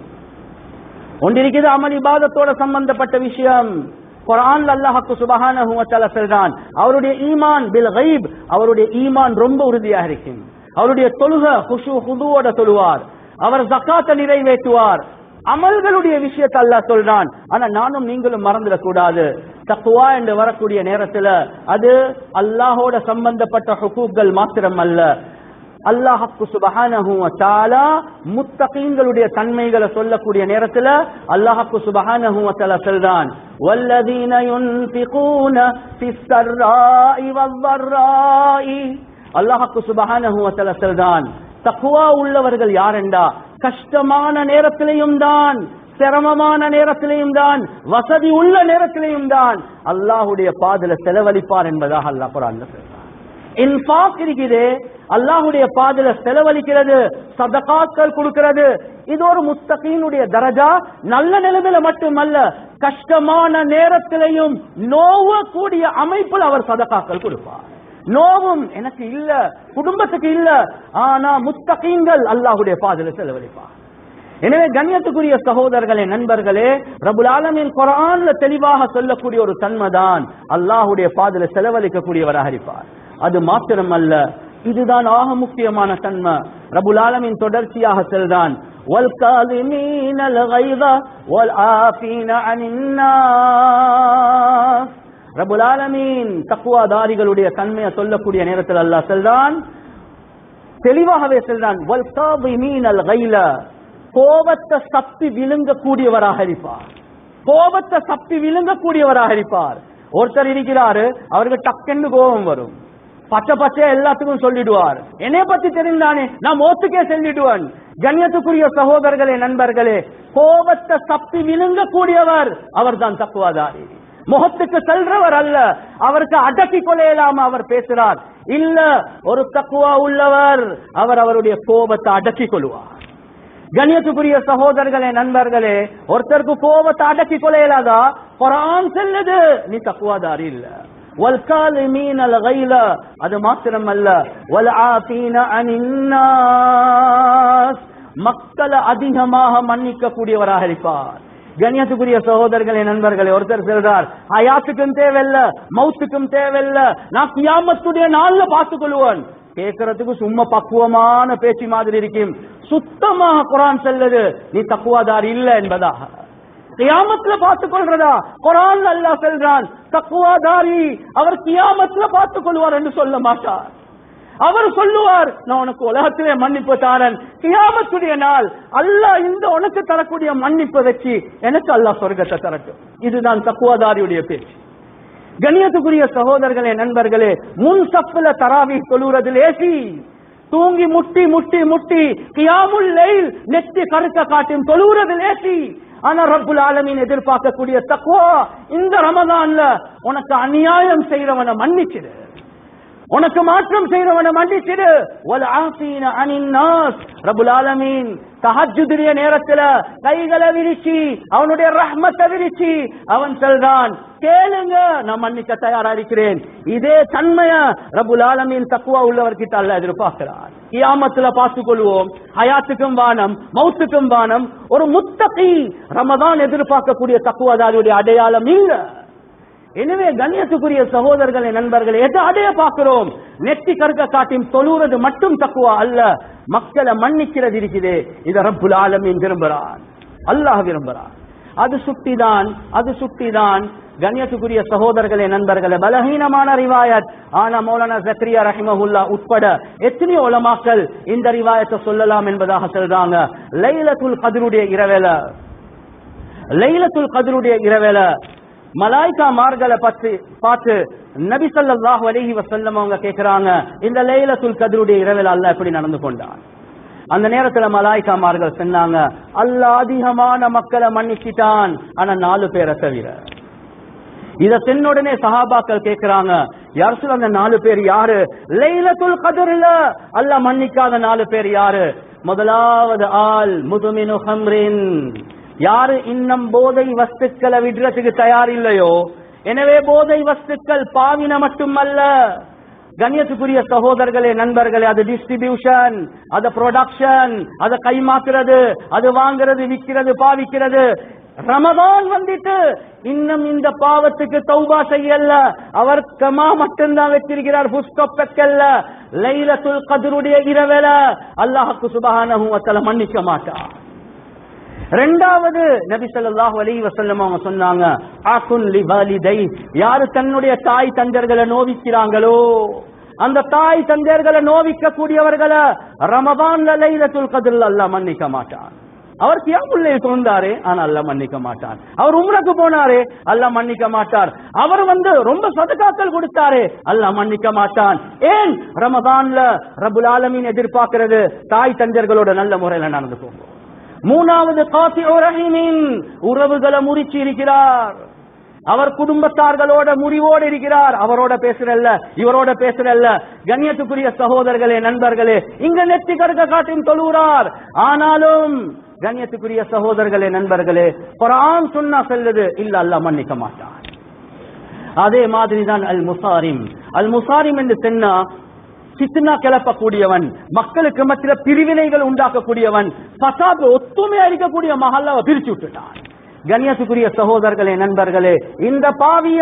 ஒன்றிருக்குது அமல் இபாதத்தோட சம்பந்தப்பட்ட விஷயம். குர்ஆன்ல அல்லாஹ் சுப்ஹானஹு வ தஆலா சொல்றான், அவருடைய ஈமான் பில் கைப், அவருடைய ஈமான் ரொம்ப உறுதியாக இருக்கும். அவருடைய தொழுகை குஷு ஹுதுவோட தொழுவார், அவர் ஜகாத்தை நிறைவேற்றுவார். அமல்களுடைய விஷயத்தை அல்லாஹ் சொல்றான். ஆனா நானும் நீங்களும் மறந்துடக் கூடாது, தக்வா என்று வரக்கூடிய நேரத்துல அது அல்லாஹோட சம்பந்தப்பட்ட ஹுகூக்கள் மாத்திரம் அல்ல. அல்லாஹ் சுப்ஹானஹு வ தஆலா முத்தகீன்களுடைய தன்மைகளை சொல்லக்கூடிய நேரத்துல அல்லாஹ் சுப்ஹானஹு வ தஆலா சொல்றான், வல்லதீன யுன்ஃபிகூன ஃபிஸ் ஸர்ராஇ வஸ்ஸர்ராஇ. அல்லாஹ் சுப்ஹானஹு வ தஆலா சொல்றான், தக்வா உள்ளவர்கள் யாரெண்டா கஷ்டமான நேரத்திலையும் தான், சிரமமான நேரத்திலையும் தான், வசதி உள்ள நேரத்திலையும் தான் அல்லாஹ்வுடைய பாதையில செலவழிப்பார் என்பதாக அல்லாஹ் குர்ஆன்ல சொல்றான். இன்ஃபாக் இருக்குது, அல்லாஹ்வுடைய பாதையில செலவழிக்கிறது, சதகாக்கள் கொடுக்கிறது, இது ஒரு முத்தகீனுடைய தரஜா. நல்ல நிலைமையில மட்டுமல்ல, கஷ்டமான நேரத்திலையும் நோவக்கூடிய அமைப்பில் அவர் சதகாக்கள் கொடுப்பார். நோவும் எனக்கு இல்ல, குடும்பத்துக்கு இல்ல, ஆனா முத்தகீன்கள் அல்லாஹ்வுடைய பாதையில செலவழிப்பார். எனவே கண்ணியத்துக்குரிய சகோதரர்களே, நண்பர்களே, ரப்புல் ஆலமீன் குர்ஆன்ல தெளிவாக சொல்லக்கூடிய ஒரு தன்மைதான் அல்லாஹ்வுடைய பாதையில செலவழிக்கக்கூடியவராக இருப்பார். அது மாத்திரமல்ல, இதுதான் ஆக முக்கியமான தன்மை. ரப்புல் ஆலமீன் தொடர்ச்சியாக சொல்றான், வல் காலிமீனல் கைத வல் ஆஃபீன அனின் நாஸ். ரப்புல் ஆலமீன் தக்வாதாரிகளுடைய தன்மையை சொல்லக்கூடிய நேரத்தில் அல்லாஹ் சொல்றான், தெளிவாகவே சொல்றான், வல் காலிமீனல் கைல, கோபத்தை சப்பி விழுங்கக்கூடியவராக இருப்பார். கோபத்தை சப்பி விழுங்கக்கூடியவராக இருப்பார். ஒருத்தர் இருக்கிறாரு, அவருக்கு டக்குன்னு கோபம் வரும், பச்சை பச்சை எல்லாத்துக்கும் சொல்லிடுவார், என்னை பத்தி தெரிந்தானே நான் மோத்துக்கே சொல்லிடுவான். கண்ணியத்துக்குரிய சகோதரர்களே, நண்பர்களே, கோபத்தை சப்பி விழுங்கக்கூடியவர் அவர் தான் தக்வாதாரி. முகத்துக்கு செல்றவர் அல்ல, அவருக்கு அடக்கி கொள்ளையிலாம அவர் பேசுறார் இல்ல. ஒரு தக்வா உள்ளவர் அவர் அவருடைய கோபத்தை அடக்கி கொள்வார். கண்ணியத்துக்குரிய சகோதரர்களே, நண்பர்களே, ஒருத்தருக்கு கோபத்தை அடக்கி கொள்ளையிலாதா குர்ஆன் சொல்லுது நீ தக்வாதாரி இல்ல. வல் காலிமீனல் கைல, அது மாத்திரம் அல்ல, வல் ஆஃபீன அனின் நாஸ், மக்களை அதிகமாக மன்னிக்க கூடியவராக இருப்பார். கண்ணியத்துக்குரிய சகோதரர்களே, நண்பர்களே, ஒருத்தர் சொல்றார், ஹயாத்துக்கும் தேவையில்ல, மௌத்துக்கும் தேவையில்ல, நான் கியாமத்துடைய நாள்ல பார்த்துக் கொள்வேன். கேட்கறதுக்கு சும்மா பக்குவமான பேச்சு மாதிரி இருக்கும். சுத்தமாக குர்ஆன் சொல்லுது நீ தக்வாதாரி இல்ல என்பதாக. கியாமத்துல பார்த்துக் கொள்றதா? குர்ஆன் அல்லாஹ் சொல்றான், தக்வாதாரி அவர் கியாமத்துல பார்த்துக் கொள்வார் என்று சொல்ல மாட்டார். அவர் சொல்லுவார், நான் உனக்கு உலகத்திலே மன்னிப்பு தாரன், கியாமத்துடைய நாள் அல்லாஹ் இந்த உனக்கு தரக்கூடிய மன்னிப்பை வச்சு எனக்கு அல்லாஹ் சொர்க்கத்தை தரட்டும். இதுதான் தக்வாதாரியுடைய பேச்சு. கண்ணியத்துக்குரிய சகோதரர்களே, நண்பர்களே, முன் சப்புல தராவி தொழுறது லேசி. தூங்கி முட்டி முட்டி முட்டி கியாமுல் லைல் நெத்தி கருக்க காட்டும் தொழுறது லேசி. ஆனா ரப்புல் ஆலமீன் எதிர்பார்க்கக்கூடிய தக்வா, இந்த ரமதான்ல உனக்கு அநியாயம் செய்யறவனை மன்னிச்சிடு, உனக்கு மாற்றம் செய்யறவனை மன்னிச்சிடு. வல் ஆஃபீன அனின் நாஸ். ரப்புல் ஆலமீன் தஹஜ்ஜுடைய நேரத்துல கைகளை விரிச்சி அவனுடைய ரஹ்மத்தை விரிச்சி அவன் சொல்றான், கேளுங்க, நான் மன்னிக்க தயாரா இருக்கிறேன். இதே தன்மைய ரப்புல் ஆலமீன் தக்வா உள்ளவர்கிட்ட அல்லாஹ் எதிர்பார்க்கிறான். கியாமத்துல பார்த்துக் கொள்வோம். ஹயாத்துக்கும் வானம், மௌத்துக்கும் வானம். ஒரு முத்தகி ரமதான் எதிர்பார்க்கக்கூடிய தக்வாதாரியுடைய அடையாளம் இல்ல. எனவே கண்ணியத்துக்குரிய சகோதரர்களே, நண்பர்களே, எதை அடைய பார்க்கிறோம்? நெத்தி கருக்க காட்டியும் தொழுறது மட்டும் தக்குவா அல்ல, மக்களை மன்னிக்கிறது இருக்குது. இதை ரப்புல் ஆலமீன் விரும்புகிறான், அல்லாஹ் விரும்புகிறான். அது சுட்டிதான். கண்ணியத்துக்குரிய சகோதரர்களே, நண்பர்களே, பலஹீனமான ரிவாயத். ஆனா மௌலானா ஜக்கரியா ரஹிமஹுல்லா உட்பட எத்தனை உலமாக்கள் இந்த ரிவாயத்தை சொல்லலாம் என்பதாக சொல்றாங்க. லைலத்துல் கத்ருடைய இரவேல மலாய்கா மார்களை பார்த்து நபி ஸல்லல்லாஹு அலைஹி வஸல்லம் அவங்க கேக்குறாங்க, இந்த லைலத்துல் கத்ருடைய இரவில் அல்லாஹ் எப்படி நடந்து கொண்டான்? அந்த நேரத்துல மலாய்கா மார்கள் சொன்னாங்க, அல்லாஹ் அதிகமான மக்களை மன்னிச்சிட்டான், ஆனா 4 பேரை தவிர. இத சென்னுடனே சஹாபாக்கள் கேக்குறாங்க, யார் சொல்ல அந்த 4 பேர் யாரு? லைலத்துல் கத்ர்ல அல்லாஹ் மன்னிக்காத 4 பேர் யாரு? முதலாவது ஆல் முதுமினு ஹம்ரின், யாரு இன்னும் போதை வஸ்துக்களை விடுறதுக்கு தயார் இல்லையோ. எனவே போதை வஸ்துக்கள் பாவின மட்டுமல்ல, கண்ணியத்துக்குரிய சகோதரர்களே, நண்பர்களே, அது டிஸ்ட்ரிபியூஷன், அது ப்ரொடக்ஷன், அது கைமாக்குறது, அது வாங்குறது, விற்கிறது, பாவிக்கிறது. ரமதான் வந்துட்டு இன்னும் இந்த பாவத்துக்கு தௌபா செய்யல, அவர் கமா மட்டும்தான் வச்சிருக்கிறார், புஸ்தப் வைக்கல. லைலத்துல் கத்ருடைய இரவேல அல்லாஹ்வுக்கு சுப்ஹானஹு வ தஆலா மன்னிக்க மாட்டார். இரண்டாவது நபி ஸல்லல்லாஹு அலைஹி வஸல்லம் அவங்க சொன்னாங்க, ஆகுன் லிவாலிதை, யாரு தன்னுடைய தாய் தந்தையர்களை நோவிக்கிறாங்களோ, அந்த தாய் தந்தையர்களை நோவிக்க கூடியவர்களை ரமதான்ல லைலத்துல் கத்ர்ல அல்லாஹ் மன்னிக்க மாட்டான். அவர் கியாமுல் லைல் தொழுந்தாரே, ஆனா அல்லாஹ் மன்னிக்க மாட்டான். அவர் உம்ரக்கு போனாரே, அல்லாஹ் மன்னிக்க மாட்டார். அவர் ரொம்ப சதகாக்கள் கொடுத்தாரே, அல்லாஹ் மன்னிக்க மாட்டான். ஏன்? ரமதான்ல ரப்புல் ஆலமீன் எதிர்பார்க்கிறது தாய் தந்தையர்களோட நல்ல முறையில நடந்து போகும். மூணாவது காசிஉ ரஹீமின், உறவுகளை முறிச்சு இருக்கிறார். அவர் குடும்பத்தார்களோட முறிவோடு இருக்கிறார், அவரோட பேசுறல்ல, இவரோட பேசுறல்ல. கண்ணியத்துக்குரிய சகோதரர்களே, நண்பர்களே, இங்க நெத்தி கருக்க காட்டியும் தொழுகிறார். ஆனாலும் கண்ணியத்துக்குரிய சகோதரர்களே, நண்பர்களே, குர்ஆன் சுன்னா சொல்லுது, இல்ல அல்லாஹ் மன்னிக்க மாட்டான். அதே மாதிரிதான் அல் முசாரிம் என்று சொன்னா சித்னா கிளப்பக்கூடியவன், மக்களுக்கு மத்திய பிரிவினைகள் உண்டாக்கக்கூடியவன், பசாத் ஒத்துமையா இருக்கக்கூடிய மஹல்லாவை பிரிச்சு விட்டுட்டான். கண்ணியத்துக்குரிய சகோதரர்களே, நண்பர்களே, இந்த பாவிய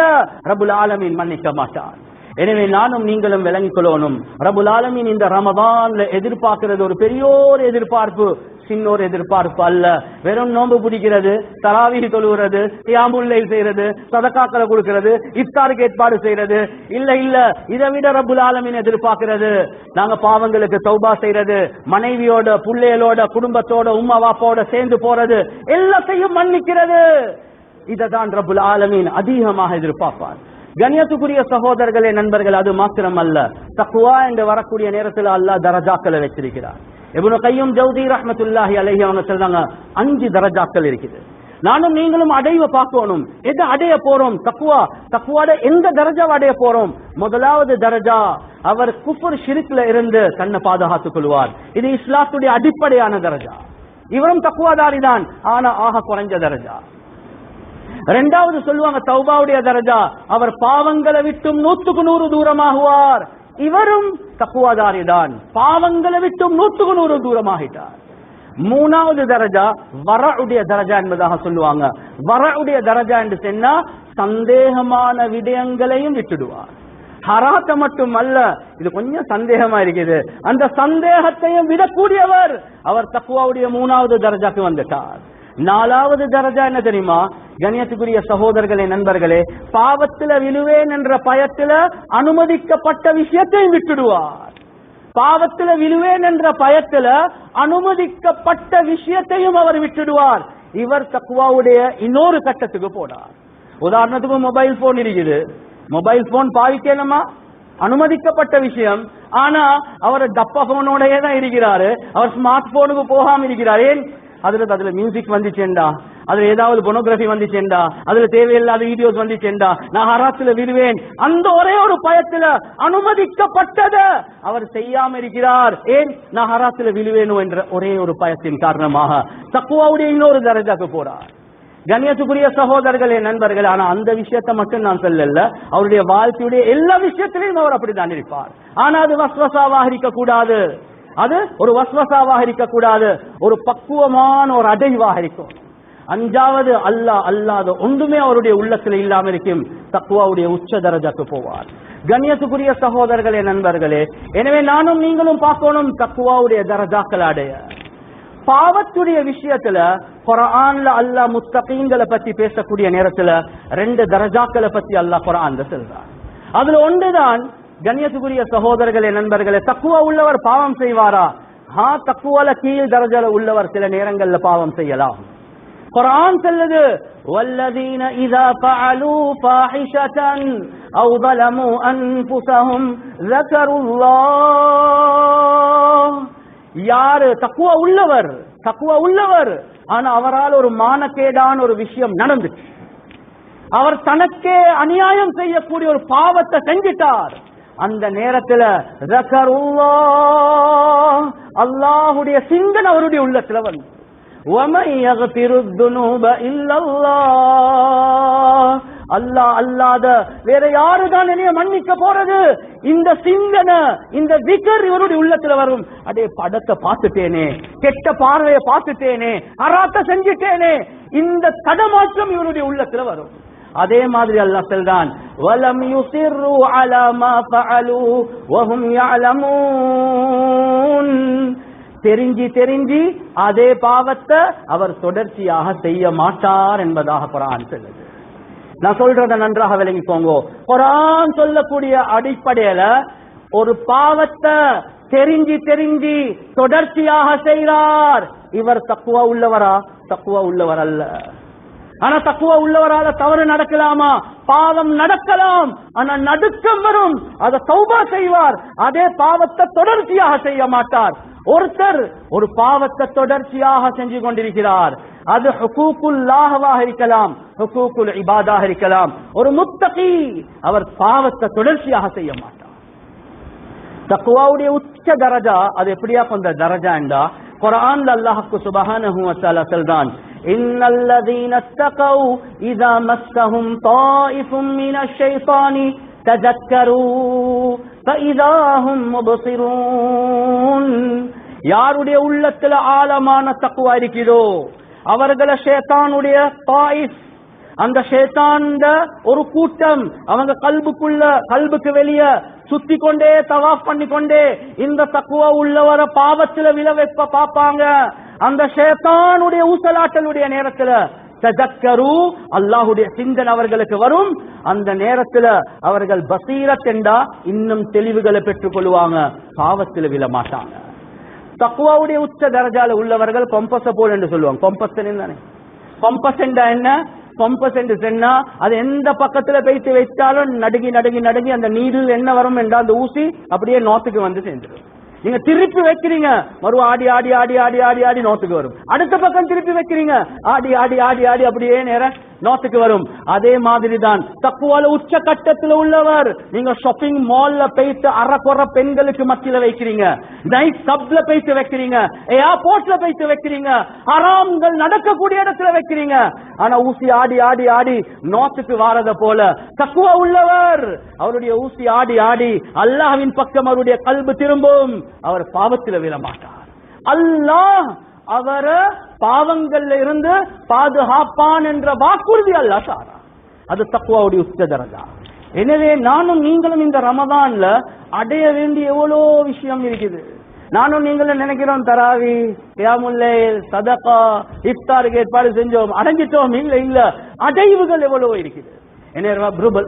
ரப்புல் ஆலமீன் மன்னிக்க மாட்டான். எனவே நானும் நீங்களும் விளங்கிக் கொள்ளணும், ரப்புல் ஆலமீன் இந்த ரமதான்ல எதிர்பார்க்கிறது ஒரு பெரியோர் எதிர்பார்ப்பு, சின்னோர் எதிர்பார்ப்பு அல்ல. வெறும் நோன்பு பிடிக்கிறது, தராவீஹ் தொழுகிறது, கியாமுல் லைல் செய்யறது, சதகாக்களை கொடுக்கிறது, இஃப்தாருக்கு ஏற்பாடு செய்யறது இல்ல. இதை விட ரப்புல் ஆலமீன் எதிர்பார்க்கிறது நாங்க பாவங்களுக்கு தௌபா செய்யறது, மனைவியோட, புள்ளைகளோட, குடும்பத்தோட, உம்மா வாப்பாவோட சேர்ந்து போறது, எல்லாத்தையும் மன்னிக்கிறது. இததான் ரப்புல் ஆலமீன் அதிகமாக எதிர்பார்ப்பார். கண்ணியத்துக்குரிய சகோதரர்களே, நண்பர்கள், அது மாத்திரம் அல்ல, தக்வா என்று வரக்கூடிய நேரத்தில் அல்லாஹ் தரஜாக்களை வச்சிருக்கிறார். இப்னு கய்யிம் ஜௌதி ரஹ்மத்துல்லாஹி அலைஹி அவங்க சொல்றாங்க, 5 தரஜாக்கள் இருக்குது. நானும் நீங்களும் அடைவ பார்க்கணும். எதை அடைய போறோம்? தக்வாட எந்த தரஜாவை அடைய போறோம்? முதலாவது தரஜா, அவர் குஃப்ர் ஷிர்க்ல இருந்து தன்னை பாதுகாத்துக் கொள்வார். இது இஸ்லாத்துடைய அடிப்படையான தரஜா. இவரும் தக்வாதாரி தான், ஆனா ஆக குறைஞ்ச தரஜா. இரண்டாவது சொல்லுவாங்க தௌபாவுடைய தரஜா, அவர் பாவங்களை விட்டும் 100க்கு 100 தூரமாகுவார். இவரும் தக்வாதாரி தான், பாவங்களை விட்டும் 100க்கு 100 தூரமாகிட்டார். மூணாவது தரஜா வரஉடைய தரஜா என்பதாக சொல்லுவாங்க. வரஉடைய தரஜா என்று சொன்னா சந்தேகமான விடயங்களையும் விட்டுடுவார். ஹராத்த மட்டும் அல்ல, இது கொஞ்சம் சந்தேகமா இருக்குது, அந்த சந்தேகத்தையும் விடக்கூடியவர், அவர் தக்வாவுடைய 3வது தரஜாக்கு வந்துட்டார். 4வது தரஜா என்ன தெரியுமா? கண்ணியத்துக்குரிய சகோதரர்களே, நண்பர்களே, பாவத்துல விழுவேன் என்ற பயத்துல அனுமதிக்கப்பட்ட விஷயத்தை விட்டுடுவார். பாவத்துல விழுவேன் என்ற பயத்துல அனுமதிக்கப்பட்ட விஷயத்தையும் அவர் விட்டுடுவார். இவர் தக்வாவுடைய இன்னொரு கட்டத்துக்கு போனார். உதாரணத்துக்கு மொபைல் போன் இருக்குது, மொபைல் போன் பாவிக்கணுமா? அனுமதிக்கப்பட்ட விஷயம். ஆனா அவர் டப்பா போனோடயே தான் இருக்கிறாரு, அவர் ஸ்மார்ட் போனுக்கு போகாம இருக்கிறார். ஏன்? அதுல மியூசிக் வந்துச்சேண்டா, அதுல ஏதாவது பொனோகிராஃபி வந்துச்சேண்டா, அதுல தேவையில்லாத வீடியோஸ் வந்துச்சேண்டா, நான் ஹராத்துல விடுவேன், அந்த ஒரே ஒரு பயத்துல அனுமதிக்கப்பட்டத அவர் செய்யாம இருக்கிறார். ஏன்? நான் ஹராத்துல விழுவேணும் என்ற ஒரே ஒரு பயத்தின் காரணமாக தக்வாவுடைய இன்னொரு தரஜாக்கு போறார். கண்ணியத்துக்குரிய சகோதரர்களே, நண்பர்கள், ஆனா அந்த விஷயத்தை மட்டும் நான் சொல்லல, அவருடைய வாழ்க்கையுடைய எல்லா விஷயத்திலையும் அவர் அப்படித்தான் இருப்பார். ஆனா அது வஸ்வசாவாக இருக்கக்கூடாது, அது ஒரு வஸ்வசாவாக இருக்கக்கூடாது, ஒரு பக்குவமான ஒரு அடைவாக இருக்கும். அஞ்சாவது அல்லாஹ் அல்லாத ஒன்றுமே அவருடைய உள்ளத்துல இல்லாம இருக்கும், தக்வாவுடைய உச்ச தரஜாக்கு போவார். கண்ணியத்துக்குரிய சகோதரர்களே, நண்பர்களே, எனவே நானும் நீங்களும் பார்க்கணும் தக்வாவுடைய தரஜாக்கள் அடைய. பாவத்துடைய விஷயத்துல குர்ஆன்ல அல்லாஹ் முத்தகீன்களை பத்தி பேசக்கூடிய நேரத்துல 2 தரஜாக்களை பத்தி அல்லாஹ் குர்ஆன்ல சொல்றார். அதுல ஒன்றுதான் கண்ணியத்துக்குரிய சகோதரர்களே, நண்பர்களே, தக்வா உள்ளவர் பாவம் செய்வாரா? தக்வால கீழ் தரஜால உள்ளவர் சில நேரங்கள்ல பாவம் செய்யலாம். குர்ஆன் சொல்லுது, வல்லதீன இதா ஃபஅலூ ஃபாஹிஷதன் அவ் ظلموا அன்ஃபுஸஹும் ذكرுல்லாஹ். யாரு தக்வா உள்ளவர் ஆனா அவரால் ஒரு மானக்கேடான ஒரு விஷயம் நடந்துச்சு, அவர் தனக்கே அநியாயம் செய்யக்கூடிய ஒரு பாவத்தை செஞ்சிட்டார், அந்த நேரத்துல ذكرுல்லாஹ், அல்லாஹ்வுடைய சிந்தனை அவருடைய உள்ளத்துல வந்து, وَمَن يَغْفِرُ الذُّنُوبَ إِلَّا اللَّهُ, அல்லாஹ் அல்லாத வேற யாருதான் என்னைய மன்னிக்க போறது? இந்த சிந்தனை, இந்த திக்ர் இவருடைய உள்ளத்துல வரும். அடே படத்தை பார்த்துட்டேனே, கெட்ட பார்வையை பார்த்துட்டேனே, அராத்த செஞ்சுட்டேனே, இந்த தடமாற்றம் இவருடைய உள்ளத்துல வரும். அதே மாதிரி அல்லாஹ் சொல்றான், வலம் யுஸிரு அலா மா ஃபஅலு வஹும் யஅலமூன், தெரிஞ்சி அதே பாவத்தை அவர் தொடர்ச்சியாக செய்ய மாட்டார் என்பதாக குர்ஆன் சொல்லுது. நான் சொல்றத நன்றாக விளங்கிக்கோங்க. குர்ஆன் சொல்லக்கூடிய அடிப்படையில ஒரு பாவத்தை தெரிஞ்சி தொடர்ச்சியாக செய்கிறார், இவர் தக்வா உள்ளவரா? தக்வா உள்ளவர் அல்ல. ஆனா தக்வா உள்ளவரால தவறு நடக்கலாமா? பாவம் நடக்கலாம், ஆனா நடுக்கம் வரும், அதை தௌபா செய்வார், அதே பாவத்தை தொடர்ச்சியாக செய்ய மாட்டார். ஒருத்தர் ஒரு பாவத்தை தொடர்ச்சியாக செஞ்சு கொண்டிருக்கிறார், அது ஹுகூக்குல்லாஹ்வாக இருக்கலாம், ஹுகூக்குல் இபாதாக இருக்கலாம். ஒரு முத்தகி அவர் பாவத்தை தொடர்ச்சியாக செய்ய மாட்டார். தக்வாவுடைய உச்ச தரஜா அது எப்படியா கொண்ட தரஜா என்றா, குர்ஆன்ல அல்லாஹ் சுப்ஹானஹு வ தஆலா சொல்றான், இன்னல்லதீன தகவ் இதா மஸ்ஸஹும் தாயிஃபும் மினஷ் ஷைத்தானி தذكروا فإذا هم مبصرون. யாருடைய உள்ளத்துல ஆழமான தக்வா இருக்கிறதோ அவர்களை ஷைத்தானுடைய தாயிஃப், அந்த ஷைத்தான்ட ஒரு கூட்டம், அவங்க கல்புக்கு வெளியே சுத்தி கொண்டே தவாஃப் பண்ணிக்கொண்டே இந்த தக்வா உள்ளவரை பாவத்துல விழ வைப்ப பாப்பாங்க. அந்த ஷைத்தானுடைய ஊசலாட்டலுடைய நேரத்துல தذكروا, அல்லாஹ்வுடைய சிந்தனை அவர்களுக்கு வரும். அந்த நேரத்துல அவர்கள் பசீரத் என்றா இன்னும் தெளிவுகளை பெற்றுக் கொள்வாங்க, பாவத்துல விழ மாட்டாங்க. தக்வாவுடைய உச்ச தரஜால உள்ளவர்கள் கொம்பஸ போல் என்று சொல்லுவாங்க. கொம்பஸ் தானே, கொம்பஸ் என்றா என்ன? கொம்பஸ் என்று சொன்னா அது எந்த பக்கத்துல பேசி வைத்தாலும் நடுங்கி அந்த நீரில் என்ன வரும் என்றா அந்த ஊசி அப்படியே நோத்துக்கு வந்து சேர்ந்துடும். நீங்க திருப்பி வைக்கிறீங்க, மறுவ ஆடி ஆடி ஆடி ஆடி ஆடி ஆடி நோத்துக்கு வரும். அடுத்த பக்கம் திருப்பி வைக்கிறீங்க, ஆடி ஆடி ஆடி ஆடி அப்படியே நேரம் நோத்துக்கு வரும். அதே மாதிரி தான் தக்வால உச்ச கட்டத்துல உள்ளவர். நீங்க ஷாப்பிங் மால்ல போயிட்டு அறக்குற பெண்களுக்கு மத்தியில வைக்கிறீங்க, நைட் சப்ல போயிட்டு வைக்கிறீங்க, ஏர்போர்ட்ல போயிட்டு வைக்கிறீங்க, ஹராம்கள் நடக்கக்கூடிய இடத்துல வைக்கிறீங்க. ஆனா ஊசி ஆடி ஆடி ஆடி நோத்துக்கு வாரத போல தக்வா உள்ளவர் அவருடைய ஊசி ஆடி ஆடி அல்லாஹ்வின் பக்கம் அவருடைய கல்பு திரும்பும், அவர் பாவத்தில் விழ மாட்டார். அல்லாஹ் அவரை பாவங்கள்ல இருந்து பாதுகாப்பான் என்ற வாக்குறுதி அல்லாஹ் தாரா. அது தக்வாவுடைய உச்ச தரஜா. எனவே நானும் நீங்களும் இந்த ரமதான்ல அடைய வேண்டிய எவ்வளோ விஷயம் இருக்குது. நானும் நீங்களும் நினைக்கிறோம் தராவி, கியாமுல் லைல், சதகா, இஃப்தாருக்கு ஏற்பாடு செஞ்சோம், அடைஞ்சிட்டோம். இல்ல, அடைவுகள் எவ்வளவோ இருக்குது.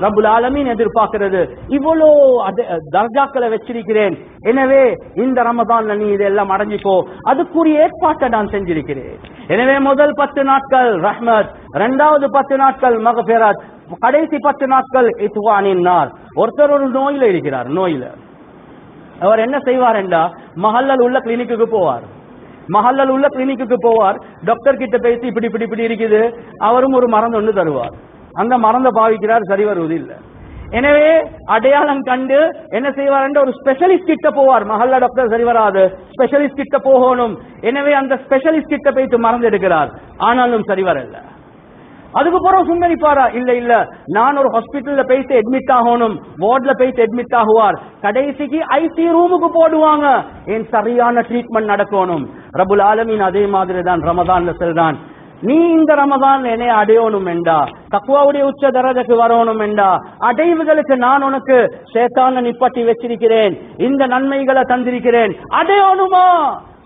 ரப்புல் ஆலமீன் எதிர்பார்க்கிறது இவ்வளோ தர்ஜாக்களை வச்சிருக்கிறேன். எனவே இந்த ரமதான்ல நீ இதெல்லாம் அடைஞ்சிக்கோ, அதுக்குரிய ஏற்பாட்டை நான் செஞ்சிருக்கிறேன். எனவே முதல் 10 நாட்கள் ரஹ்மத், 2வது 10 நாட்கள் மக்ஃபிரத், கடைசி 10 நாட்கள் இத்வானின்னார். ஒருத்தர் ஒரு நோயில இருக்கிறார். நோயில அவர் என்ன செய்வார் என்றா மஹல்லல் உள்ள கிளினிக்கு போவார். மஹல்லல் உள்ள கிளினிக்கு போவார். டாக்டர் கிட்ட பேசி இப்படி இப்படி இப்படி இருக்குது. அவரும் ஒரு மருந்து ஒன்று தருவார். அந்த மருந்தை பாவிக்கிறார், சரி வருவது இல்லை. எனவே அடையாளம் கண்டு என்ன செய்வார் என்ற ஒரு ஸ்பெஷலிஸ்ட் கிட்ட போவார். மஹல்ல டாக்டர் சரி வராது, ஸ்பெஷலிஸ்ட் கிட்ட போகணும். எனவே அந்த ஸ்பெஷலிஸ்ட் கிட்ட போயிட்டு மருந்து எடுக்கிறார். ஆனாலும் சரி வரல. அதுக்கு பிறகு சும்மரிப்பாரா? இல்ல இல்ல, நான் ஒரு ஹாஸ்பிட்டல்ல போயிட்டு அட்மிட் ஆகணும். வார்ட்ல போயிட்டு அட்மிட் ஆகுவார். கடைசிக்கு ஐசி ரூமுக்கு போடுவாங்க. ஏன் சரியான ட்ரீட்மெண்ட் நடக்கணும். ரப்புல் ஆலமீன் அதே மாதிரி தான் ரமதான்ல சொல்றான், நீ இந்த ரமதான் என்னை அடையணும் என்றா, தக்வாவுடைய உச்ச தரஜுக்கு வரணும் என்றா, அடைவுகளுக்கு நான் உனக்கு ஷைத்தானை நிப்பட்டி வச்சிருக்கிறேன், இந்த நன்மைகளை தந்திருக்கிறேன், அடையணுமா?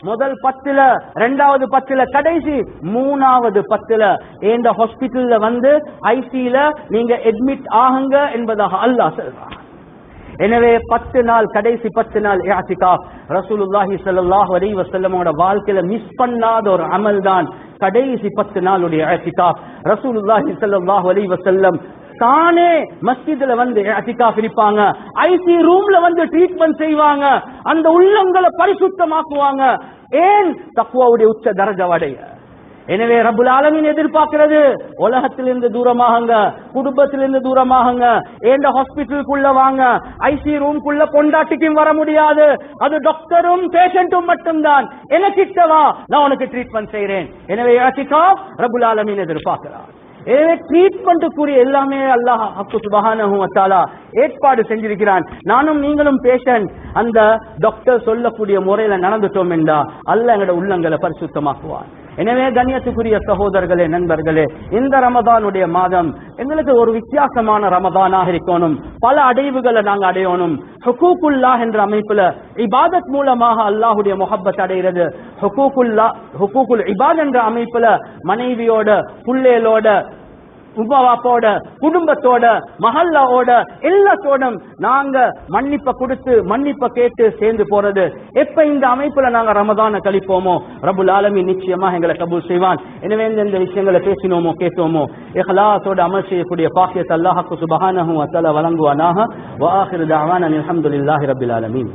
முதல் 10ல, 2வது 10ல, கடைசி 3வது 10ல இந்த ஹாஸ்பிட்டல்ல வந்து ஐசில நீங்க அட்மிட் ஆகுங்க என்பதாக அல்லாஹ் சொல்றான். எனவே 10 நாள், கடைசி 10 நாள் இஅ்திகாஃப் ரசூலுல்லாஹி ஸல்லல்லாஹு அலைஹி வஸல்லமோட வாழ்க்கையில மிஸ் பண்ணாத ஒரு அமல் தான் கடைசி 10 நாளுடைய இஅ்திகாஃப். ரசூலுல்லாஹி ஸல்லல்லாஹு அலைஹி வஸல்லம் தானே மஸ்ஜிதுல வந்து இஅ்திகாஃப் இருப்பாங்க. ஐசி ரூம்ல வந்து ட்ரீட்மெண்ட் செய்வாங்க. அந்த உள்ளங்களை பரிசுத்தமாக்குவாங்க. ஏன்? தக்வாவுடைய உச்ச தரஜா அடைய. எனவே ரப்புல் ஆலமீன் எதிர்பார்க்கிறது, உலகத்திலிருந்து தூரமாகுங்க, குடும்பத்திலிருந்து தூரமாகுங்க, ஏண்ட ஹாஸ்பிட்டலுக்குள்ள வாங்க. ஐசி ரூம்குள்ள பொண்டாட்டிக்கும் வர முடியாது. அது டாக்டரும் பேஷண்டும் மட்டும்தான். எனக்கிட்ட வா, நான் உனக்கு ட்ரீட்மெண்ட் செய்றேன். எனவே இஅ்திகாஃப் ரப்புல் ஆலமீன் எதிர்பார்க்கிறார். எனவே ட்ரீட்மெண்ட்டுக்குரிய எல்லாமே அல்லாஹ் சுப்ஹானஹு வ தஆலா ஏற்பாடு செஞ்சிருக்கிறான். நானும் நீங்களும் பேஷண்ட் அந்த டாக்டர் சொல்லக்கூடிய முறையில நடந்துட்டோம் என்றா அல்லாஹ் எங்களோட உள்ளங்களை பரிசுத்தமாக்குவான். எனவே கண்ணியத்துக்குரிய சகோதரர்களே, நண்பர்களே, இந்த ரமதானுடைய மாதம் எங்களுக்கு ஒரு வித்தியாசமான ரமதானாக இருக்கணும். பல அடைவுகளை நாங்கள் அடையணும். ஹுகூக்குல்லாஹ் என்ற அமைப்புல இபாதத் மூலமாக அல்லாஹுடைய முஹப்பத் அடைகிறது. ஹுகூக்குல் இபாத் என்ற அமைப்புல மனைவியோட, புள்ளேலோட, உபாவாப்போட, குடும்பத்தோட, மஹல்லாவோட, எல்லாத்தோடும் நாங்க மன்னிப்பை கொடுத்து மன்னிப்பை கேட்டு சேர்ந்து போறது. எப்ப இந்த அமைப்புல நாங்க ரமதான கழிப்போமோ ரப்புல் ஆலமீன் நிச்சயமா எங்களை கபூல் செய்வான். எனவே இந்த விஷயங்களை பேசினோமோ கேட்டோமோ இஹ்லாஸோட அமல் செய்யக்கூடிய பாக்கியத்தை அல்லாஹ் சுப்ஹானஹு வ தஆலா வழங்குவானாக. வ ஆகிரு தஅவானா அல்ஹம்துலில்லாஹி ரப்பில் ஆலமீன்.